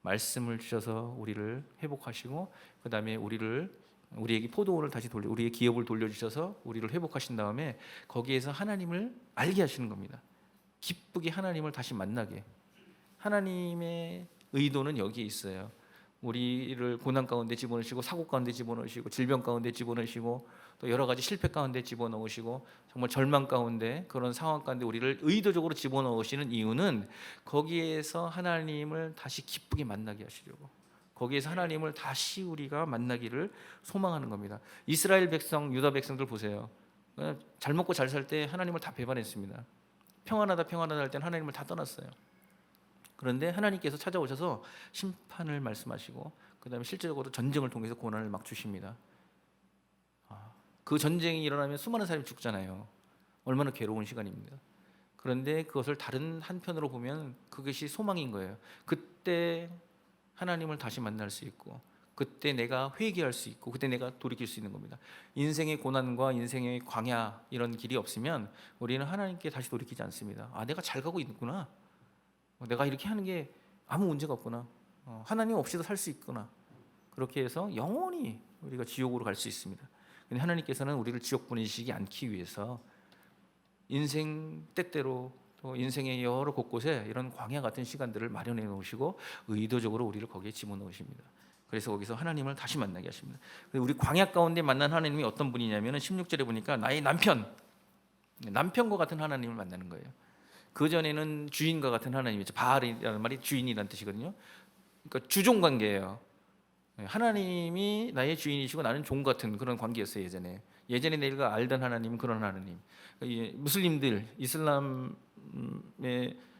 말씀을 주셔서 우리를 회복하시고 그 다음에 우리에게 포도원을 다시 우리의 기업을 돌려주셔서 우리를 회복하신 다음에 거기에서 하나님을 알게 하시는 겁니다. 기쁘게 하나님을 다시 만나게 하나님의 의도는 여기에 있어요. 우리를 고난 가운데 집어넣으시고 사고 가운데 집어넣으시고 질병 가운데 집어넣으시고 또 여러 가지 실패 가운데 집어넣으시고 정말 절망 가운데 그런 상황 가운데 우리를 의도적으로 집어넣으시는 이유는 거기에서 하나님을 다시 기쁘게 만나게 하시려고, 거기에서 하나님을 다시 우리가 만나기를 소망하는 겁니다. 이스라엘 백성, 유다 백성들 보세요. 잘 먹고 잘 살 때 하나님을 다 배반했습니다. 평안하다 평안하다 할 때는 하나님을 다 떠났어요. 그런데 하나님께서 찾아오셔서 심판을 말씀하시고 그 다음에 실제적으로 전쟁을 통해서 고난을 막 주십니다. 그 전쟁이 일어나면 수많은 사람이 죽잖아요. 얼마나 괴로운 시간입니다. 그런데 그것을 다른 한편으로 보면 그것이 소망인 거예요. 그때 하나님을 다시 만날 수 있고, 그때 내가 회개할 수 있고, 그때 내가 돌이킬 수 있는 겁니다. 인생의 고난과 인생의 광야 이런 길이 없으면 우리는 하나님께 다시 돌이키지 않습니다. 내가 잘 가고 있구나, 내가 이렇게 하는 게 아무 문제가 없구나, 하나님 없이도 살 수 있구나, 그렇게 해서 영원히 우리가 지옥으로 갈 수 있습니다. 근데 하나님께서는 우리를 지옥 보내시지 않기 위해서 인생 때때로 또 인생의 여러 곳곳에 이런 광야 같은 시간들을 마련해 놓으시고 의도적으로 우리를 거기에 집어넣으십니다. 그래서 거기서 하나님을 다시 만나게 하십니다. 우리 광야 가운데 만난 하나님이 어떤 분이냐면 16절에 보니까 나의 남편과 같은 하나님을 만나는 거예요. 그전에는 주인과 같은 하나님이죠. 바알이라는 말이 주인이라는 뜻이거든요. 그러니까 주종 관계예요. 하나님이 나의 주인이시고 나는 종 같은 그런 관계였어요. 예전에 내가 알던 하나님은 그런 하나님. 무슬림들, 이슬람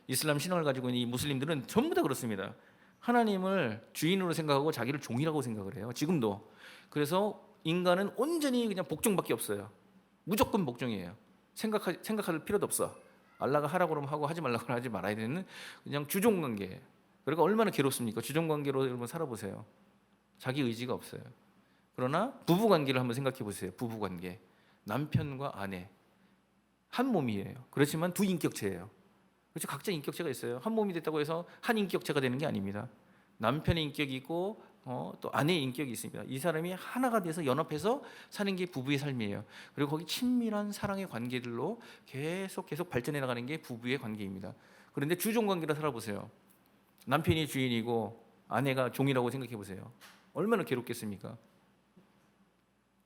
신앙을 가지고 있는 이 무슬림들은 전부 다 그렇습니다. 하나님을 주인으로 생각하고 자기를 종이라고 생각을 해요. 지금도. 그래서 인간은 온전히 그냥 복종밖에 없어요. 무조건 복종이에요. 생각할 필요도 없어. 알라가 하라고 그러면 하고 하지 말라고 그러면 하지 말아야 되는 그냥 주종 관계. 그러니까 얼마나 괴롭습니까? 주종 관계로 여러분 살아보세요. 자기 의지가 없어요. 그러나 부부 관계를 한번 생각해 보세요. 부부 관계. 남편과 아내 한 몸이에요. 그렇지만 두 인격체예요. 그렇죠? 각자 인격체가 있어요. 한 몸이 됐다고 해서 한 인격체가 되는 게 아닙니다. 남편의 인격이 있고 또 아내의 인격이 있습니다. 이 사람이 하나가 돼서 연합해서 사는 게 부부의 삶이에요. 그리고 거기 친밀한 사랑의 관계들로 계속 발전해 나가는 게 부부의 관계입니다. 그런데 주종 관계로 살아보세요. 남편이 주인이고 아내가 종이라고 생각해 보세요. 얼마나 괴롭겠습니까?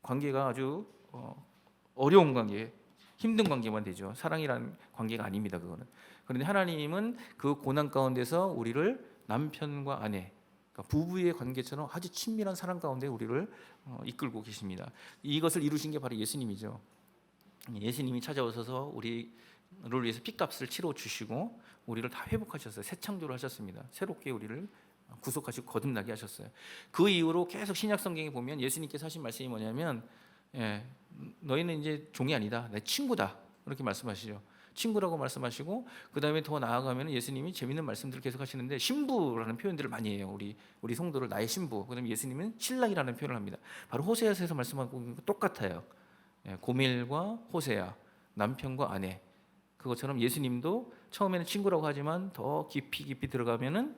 관계가 아주 어려운 관계, 힘든 관계만 되죠. 사랑이라는 관계가 아닙니다. 그거는. 그런데 하나님은 그 고난 가운데서 우리를 남편과 아내, 그러니까 부부의 관계처럼 아주 친밀한 사랑 가운데 우리를 이끌고 계십니다. 이것을 이루신 게 바로 예수님이죠. 예수님이 찾아오셔서 우리를 위해서 핏값을 치러 주시고 우리를 다 회복하셨어요. 새 창조를 하셨습니다. 새롭게 우리를 구속하시고 거듭나게 하셨어요. 그 이후로 계속 신약 성경에 보면 예수님께서 하신 말씀이 뭐냐면 너희는 이제 종이 아니다, 내 친구다, 그렇게 말씀하시죠. 친구라고 말씀하시고 그 다음에 더 나아가면 예수님이 재밌는 말씀들을 계속 하시는데 신부라는 표현들을 많이 해요. 우리 성도를 나의 신부. 그다음에 예수님은 신랑이라는 표현을 합니다. 바로 호세아서에서 말씀하고 똑같아요. 고멜과 호세아, 남편과 아내. 그것처럼 예수님도 처음에는 친구라고 하지만 더 깊이 들어가면은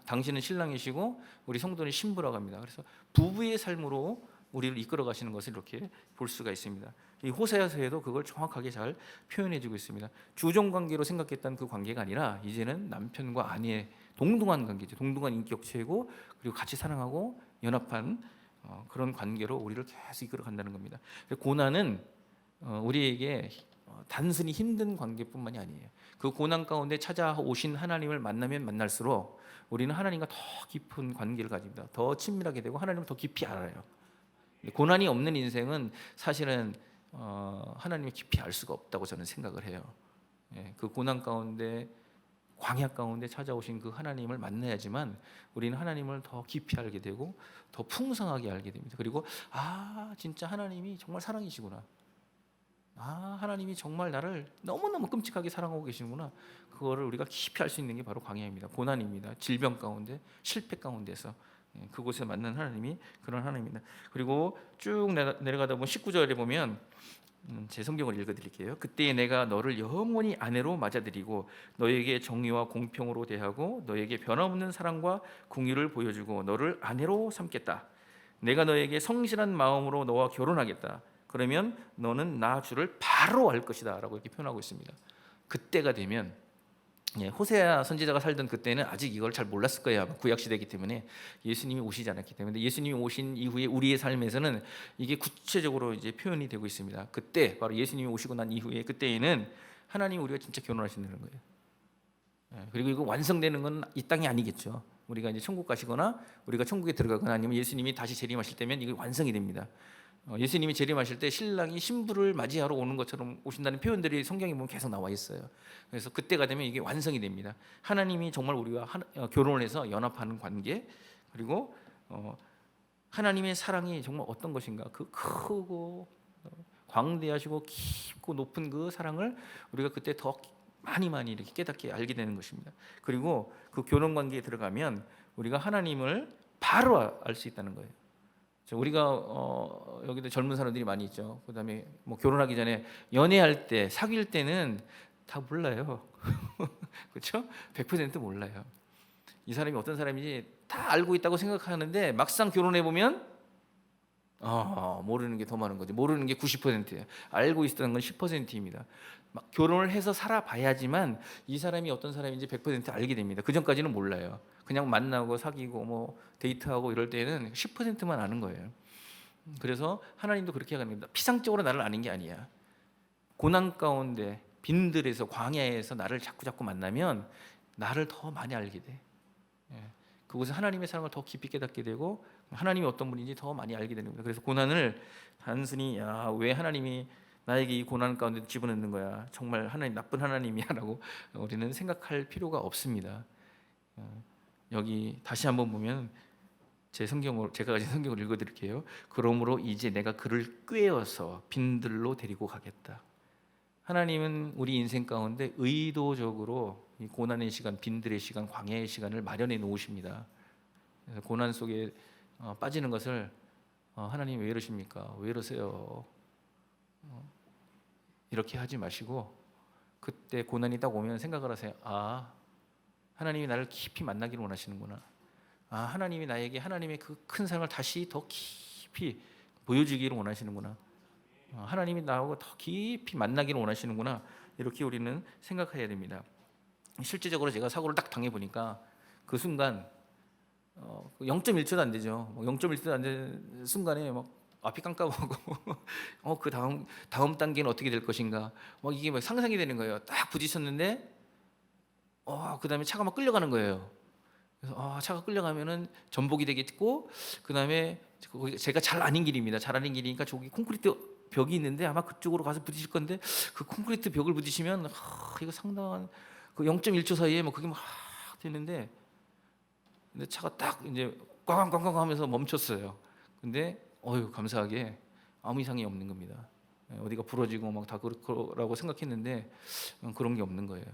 당신은 신랑이시고 우리 성도는 신부라고 합니다. 그래서 부부의 삶으로 우리를 이끌어 가시는 것을 이렇게 볼 수가 있습니다. 이 호세아서에도 그걸 정확하게 잘 표현해주고 있습니다. 주종 관계로 생각했던 그 관계가 아니라 이제는 남편과 아내의 동등한 관계죠. 동등한 인격체고 그리고 같이 사랑하고 연합한 그런 관계로 우리를 계속 이끌어 간다는 겁니다. 고난은 우리에게 단순히 힘든 관계뿐만이 아니에요. 그 고난 가운데 찾아오신 하나님을 만나면 만날수록 우리는 하나님과 더 깊은 관계를 가집니다. 더 친밀하게 되고 하나님을 더 깊이 알아요. 고난이 없는 인생은 사실은 하나님을 깊이 알 수가 없다고 저는 생각을 해요. 그 고난 가운데 광야 가운데 찾아오신 그 하나님을 만나야지만 우리는 하나님을 더 깊이 알게 되고 더 풍성하게 알게 됩니다. 그리고 진짜 하나님이 정말 사랑이시구나. 하나님이 정말 나를 너무너무 끔찍하게 사랑하고 계시는구나. 그거를 우리가 깊이 알 수 있는 게 바로 광야입니다. 고난입니다. 질병 가운데, 실패 가운데서 그곳에 맞는 하나님이 그런 하나님입니다. 그리고 쭉 내려가다 보면 19절에 보면 제 성경을 읽어드릴게요. 그때 내가 너를 영원히 아내로 맞아들이고 너에게 정의와 공평으로 대하고 너에게 변함없는 사랑과 긍휼을 보여주고 너를 아내로 삼겠다. 내가 너에게 성실한 마음으로 너와 결혼하겠다. 그러면 너는 나 주를 바로 알 것이다 라고 이렇게 표현하고 있습니다. 그때가 되면 예, 호세아 선지자가 살던 그때는 아직 이걸 잘 몰랐을 거예요. 아마 구약 시대이기 때문에 예수님이 오시지 않았기 때문에. 예수님이 오신 이후에 우리의 삶에서는 이게 구체적으로 이제 표현이 되고 있습니다. 그때 바로 예수님이 오시고 난 이후에 그때에는 하나님 우리가 진짜 결혼하신다는 거예요. 예, 그리고 이거 완성되는 건 이 땅이 아니겠죠. 우리가 이제 천국 가시거나 우리가 천국에 들어가거나 아니면 예수님이 다시 재림하실 때면 이게 완성이 됩니다. 예수님이 재림하실 때 신랑이 신부를 맞이하러 오는 것처럼 오신다는 표현들이 성경에 보면 계속 나와 있어요. 그래서 그때가 되면 이게 완성이 됩니다. 하나님이 정말 우리와 결혼을 해서 연합하는 관계, 그리고 하나님의 사랑이 정말 어떤 것인가, 그 크고 광대하시고 깊고 높은 그 사랑을 우리가 그때 더 많이 이렇게 깨닫게 알게 되는 것입니다. 그리고 그 결혼 관계에 들어가면 우리가 하나님을 바로 알 수 있다는 거예요. 우리가 여기도 젊은 사람들이 많이 있죠. 그다음에 뭐 결혼하기 전에 연애할 때, 사귈 때는 다 몰라요. 그렇죠? 100% 몰라요. 이 사람이 어떤 사람인지 다 알고 있다고 생각하는데 막상 결혼해 보면 모르는 게 더 많은 거죠. 모르는 게 90%예요. 알고 있었던 건 10%입니다. 막 결혼을 해서 살아봐야지만 이 사람이 어떤 사람인지 100% 알게 됩니다. 그 전까지는 몰라요. 그냥 만나고 사귀고 뭐 데이트하고 이럴 때는 10%만 아는 거예요. 그래서 하나님도 그렇게 합니다. 피상적으로 나를 아는 게 아니야. 고난 가운데 빈들에서 광야에서 나를 자꾸 만나면 나를 더 많이 알게 돼. 그곳에 하나님의 사랑을 더 깊이 깨닫게 되고 하나님이 어떤 분인지 더 많이 알게 되는 겁니다. 그래서 고난을 단순히 왜 하나님이 나에게 이 고난 가운데 집어넣는 거야, 정말 하나님 나쁜 하나님이야라고 우리는 생각할 필요가 없습니다. 여기 다시 한번 보면 제 성경으로 제가 가진 성경을 읽어드릴게요. 그러므로 이제 내가 그를 꾀어서 빈들로 데리고 가겠다. 하나님은 우리 인생 가운데 의도적으로 이 고난의 시간, 빈들의 시간, 광야의 시간을 마련해 놓으십니다. 그래서 고난 속에 빠지는 것을 하나님 왜 이러십니까? 왜 이러세요? 이렇게 하지 마시고 그때 고난이 딱 오면 생각을 하세요. 하나님이 나를 깊이 만나기를 원하시는구나. 하나님이 나에게 하나님의 그 큰 사랑을 다시 더 깊이 보여주기를 원하시는구나. 하나님이 나하고 더 깊이 만나기를 원하시는구나. 이렇게 우리는 생각해야 됩니다. 실제적으로 제가 사고를 딱 당해보니까 그 순간 0.1초도 안 되죠. 0.1초도 안 되는 순간에 막 앞이 깜깜하고 그 다음 단계는 어떻게 될 것인가 막 이게 막 상상이 되는 거예요. 딱 부딪혔는데 그 다음에 차가 막 끌려가는 거예요. 그래서 차가 끌려가면은 전복이 되겠고 그 다음에 제가 잘 아는 길입니다. 잘 아는 길이니까 저기 콘크리트 벽이 있는데 아마 그쪽으로 가서 부딪힐 건데 그 콘크리트 벽을 부딪히면 이거 상당한 그 0.1초 사이에 뭐 그게 막 되는데 근데 차가 딱 이제 꽝꽝꽝꽝 하면서 멈췄어요. 근데 감사하게 아무 이상이 없는 겁니다. 어디가 부러지고 막 다 그럴 거라고 생각했는데 그런 게 없는 거예요.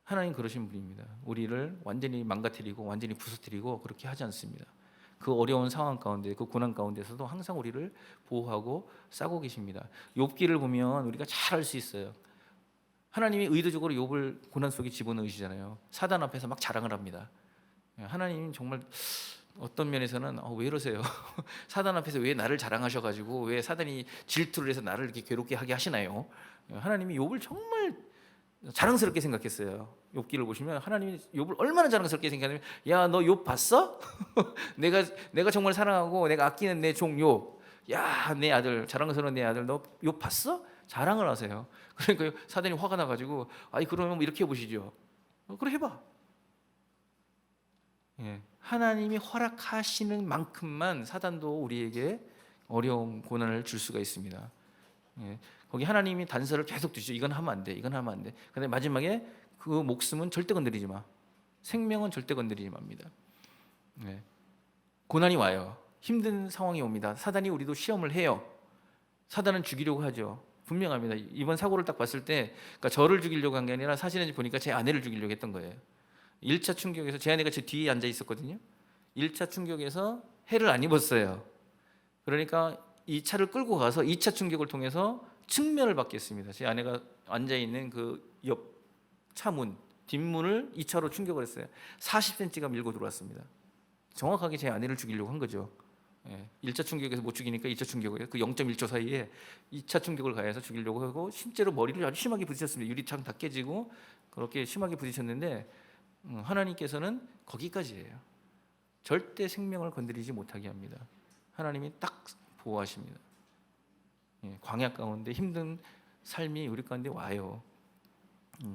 하나님 그러신 분입니다. 우리를 완전히 망가뜨리고 완전히 부서뜨리고 그렇게 하지 않습니다. 그 어려운 상황 가운데 그 고난 가운데서도 항상 우리를 보호하고 싸고 계십니다. 욥기를 보면 우리가 잘 알 수 있어요. 하나님이 의도적으로 욥을 고난 속에 집어넣으시잖아요. 사단 앞에서 막 자랑을 합니다. 하나님 정말 어떤 면에서는 왜 이러세요? 사단 앞에서 왜 나를 자랑하셔가지고 왜 사단이 질투를 해서 나를 이렇게 괴롭게 하게 하시나요? 하나님이 욥을 정말 자랑스럽게 생각했어요. 욥기를 보시면 하나님이 욥을 얼마나 자랑스럽게 생각하냐면 야, 너 욥 봤어? 내가 정말 사랑하고 내가 아끼는 내 종 욥. 야, 내 아들 자랑스러운 내 아들 너 욥 봤어? 자랑을 하세요. 그러니까 사단이 화가 나가지고 그러면 뭐 이렇게 해보시죠. 그래 해봐. 하나님이 허락하시는 만큼만 사단도 우리에게 어려움, 고난을 줄 수가 있습니다. 거기 하나님이 단서를 계속 주시죠. 이건 하면 안 돼. 이건 하면 안 돼. 근데 마지막에 그 목숨은 절대 건드리지 마. 생명은 절대 건드리지 맙니다. 고난이 와요. 힘든 상황이 옵니다. 사단이 우리도 시험을 해요. 사단은 죽이려고 하죠. 분명합니다. 이번 사고를 딱 봤을 때 그러니까 저를 죽이려고 한 게 아니라 사실은 보니까 제 아내를 죽이려고 했던 거예요. 1차 충격에서 제 아내가 제 뒤에 앉아 있었거든요. 1차 충격에서 해를 안 입었어요. 그러니까 이 차를 끌고 가서 2차 충격을 통해서 측면을 받겠습니다. 제 아내가 앉아 있는 그 옆 차문 뒷문을 2차로 충격을 했어요. 40cm가 밀고 들어왔습니다. 정확하게 제 아내를 죽이려고 한 거죠. 1차 충격에서 못 죽이니까 2차 충격이에요. 그 0.1초 사이에 2차 충격을 가해서 죽이려고 하고 실제로 머리를 아주 심하게 부딪혔습니다. 유리창 다 깨지고 그렇게 심하게 부딪혔는데 하나님께서는 거기까지예요. 절대 생명을 건드리지 못하게 합니다. 하나님이 딱 보호하십니다. 광야 가운데 힘든 삶이 우리 가운데 와요.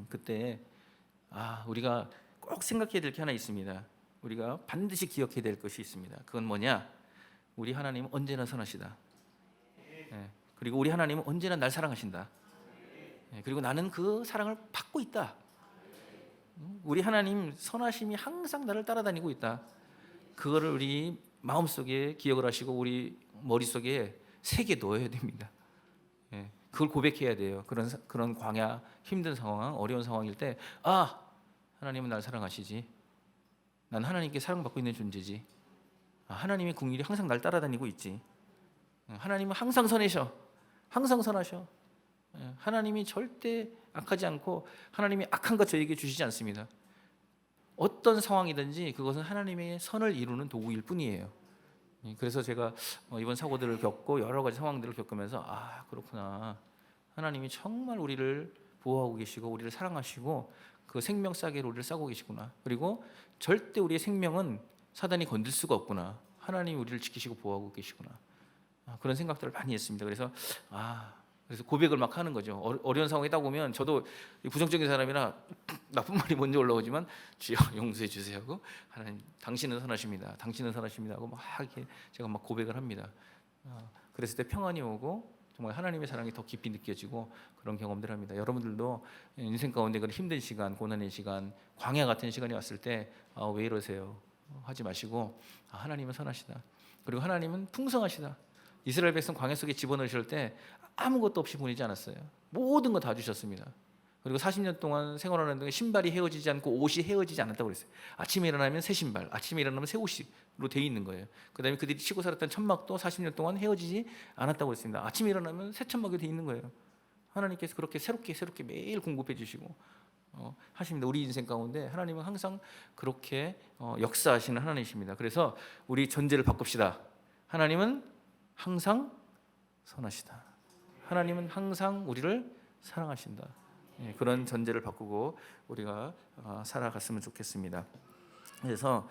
그때 우리가 꼭 생각해야 될 게 하나 있습니다. 우리가 반드시 기억해야 될 것이 있습니다. 그건 뭐냐? 우리 하나님은 언제나 선하시다. 그리고 우리 하나님은 언제나 날 사랑하신다. 그리고 나는 그 사랑을 받고 있다. 우리 하나님 선하심이 항상 나를 따라다니고 있다. 그거를 우리 마음속에 기억을 하시고 우리 머릿속에 새겨 넣어야 됩니다. 그걸 고백해야 돼요. 그런 광야, 힘든 상황, 어려운 상황일 때 하나님은 날 사랑하시지. 난 하나님께 사랑받고 있는 존재지. 하나님의 긍휼이 항상 날 따라다니고 있지. 하나님은 항상 선하셔. 항상 선하셔. 하나님이 절대 악하지 않고 하나님이 악한 것 저에게 주시지 않습니다. 어떤 상황이든지 그것은 하나님의 선을 이루는 도구일 뿐이에요. 그래서 제가 이번 사고들을 겪고 여러 가지 상황들을 겪으면서 그렇구나. 하나님이 정말 우리를 보호하고 계시고 우리를 사랑하시고 그 생명 싸개로 우리를 싸고 계시구나. 그리고 절대 우리의 생명은 사단이 건들 수가 없구나. 하나님이 우리를 지키시고 보호하고 계시구나. 그런 생각들을 많이 했습니다. 그래서 고백을 막 하는 거죠. 어려운 상황이 딱 오면 저도 부정적인 사람이라 나쁜 말이 먼저 올라오지만 주여 용서해 주세요 하고 하나님 당신은 선하십니다. 당신은 선하십니다 하고 막 이렇게 제가 막 고백을 합니다. 그랬을 때 평안이 오고 정말 하나님의 사랑이 더 깊이 느껴지고 그런 경험들을 합니다. 여러분들도 인생 가운데 그런 힘든 시간, 고난의 시간, 광야 같은 시간이 왔을 때 왜 이러세요? 하지 마시고 하나님은 선하시다. 그리고 하나님은 풍성하시다. 이스라엘 백성 광야 속에 집어넣으실 때 아무것도 없이 보내지 않았어요. 모든 거 다 주셨습니다. 그리고 40년 동안 생활하는 동안 신발이 헤어지지 않고 옷이 헤어지지 않았다고 그랬어요. 아침에 일어나면 새 신발, 아침에 일어나면 새 옷으로 되어 있는 거예요. 그다음에 그들이 치고 살았던 천막도 40년 동안 헤어지지 않았다고 했습니다. 아침에 일어나면 새 천막이 되어 있는 거예요. 하나님께서 그렇게 새롭게 매일 공급해 주시고 하십니다. 우리 인생 가운데 하나님은 항상 그렇게 역사하시는 하나님이십니다. 그래서 우리 전제를 바꿉시다. 하나님은 항상 선하시다. 하나님은 항상 우리를 사랑하신다. 그런 전제를 바꾸고 우리가 살아갔으면 좋겠습니다. 그래서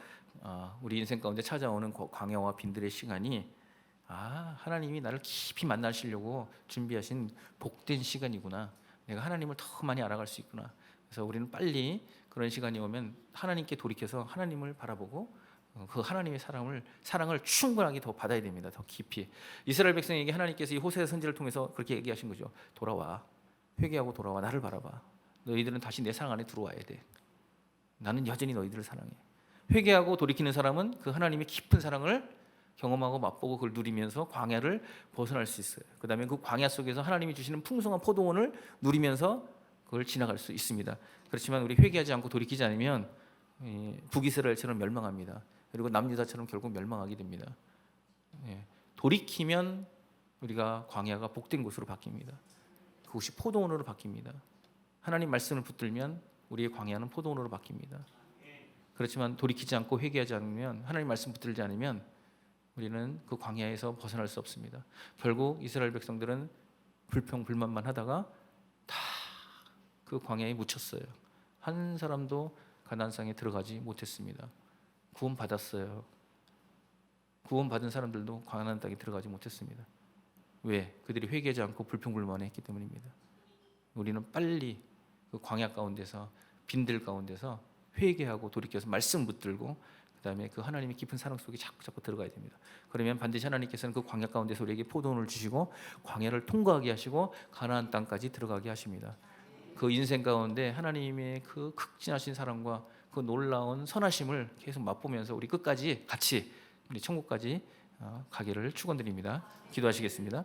우리 인생 가운데 찾아오는 광야와 빈들의 시간이 하나님이 나를 깊이 만나시려고 준비하신 복된 시간이구나. 내가 하나님을 더 많이 알아갈 수 있구나. 그래서 우리는 빨리 그런 시간이 오면 하나님께 돌이켜서 하나님을 바라보고 그 하나님의 사랑을 충분하게 더 받아야 됩니다. 더 깊이. 이스라엘 백성에게 하나님께서 이 호세아 선지를 통해서 그렇게 얘기하신 거죠. 돌아와. 회개하고 돌아와. 나를 바라봐. 너희들은 다시 내 사랑 안에 들어와야 돼. 나는 여전히 너희들을 사랑해. 회개하고 돌이키는 사람은 그 하나님의 깊은 사랑을 경험하고 맛보고 그걸 누리면서 광야를 벗어날 수 있어요. 그다음에 그 광야 속에서 하나님이 주시는 풍성한 포도원을 누리면서 그걸 지나갈 수 있습니다. 그렇지만 우리 회개하지 않고 돌이키지 않으면 북이스라엘처럼 멸망합니다. 그리고 남유다처럼 결국 멸망하게 됩니다. 돌이키면 우리가 광야가 복된 곳으로 바뀝니다. 그곳이 포도원으로 바뀝니다. 하나님 말씀을 붙들면 우리의 광야는 포도원으로 바뀝니다. 그렇지만 돌이키지 않고 회개하지 않으면 하나님 말씀 붙들지 않으면 우리는 그 광야에서 벗어날 수 없습니다. 결국 이스라엘 백성들은 불평불만만 하다가 다 그 광야에 묻혔어요. 한 사람도 가나안 땅에 들어가지 못했습니다. 구원 받았어요. 구원 받은 사람들도 가나안 땅에 들어가지 못했습니다. 왜? 그들이 회개하지 않고 불평불만했기 때문입니다. 우리는 빨리 그 광야 가운데서 빈들 가운데서 회개하고 돌이켜서 말씀 붙들고 그다음에 그 하나님의 깊은 사랑 속에 자꾸 들어가야 됩니다. 그러면 반드시 하나님께서는 그 광야 가운데서 우리에게 포도원을 주시고 광야를 통과하게 하시고 가나안 땅까지 들어가게 하십니다. 그 인생 가운데 하나님의 그 극진하신 사랑과 그 놀라운 선하심을 계속 맛보면서 우리 끝까지 같이 우리 천국까지 가기를 축원드립니다. 기도하시겠습니다.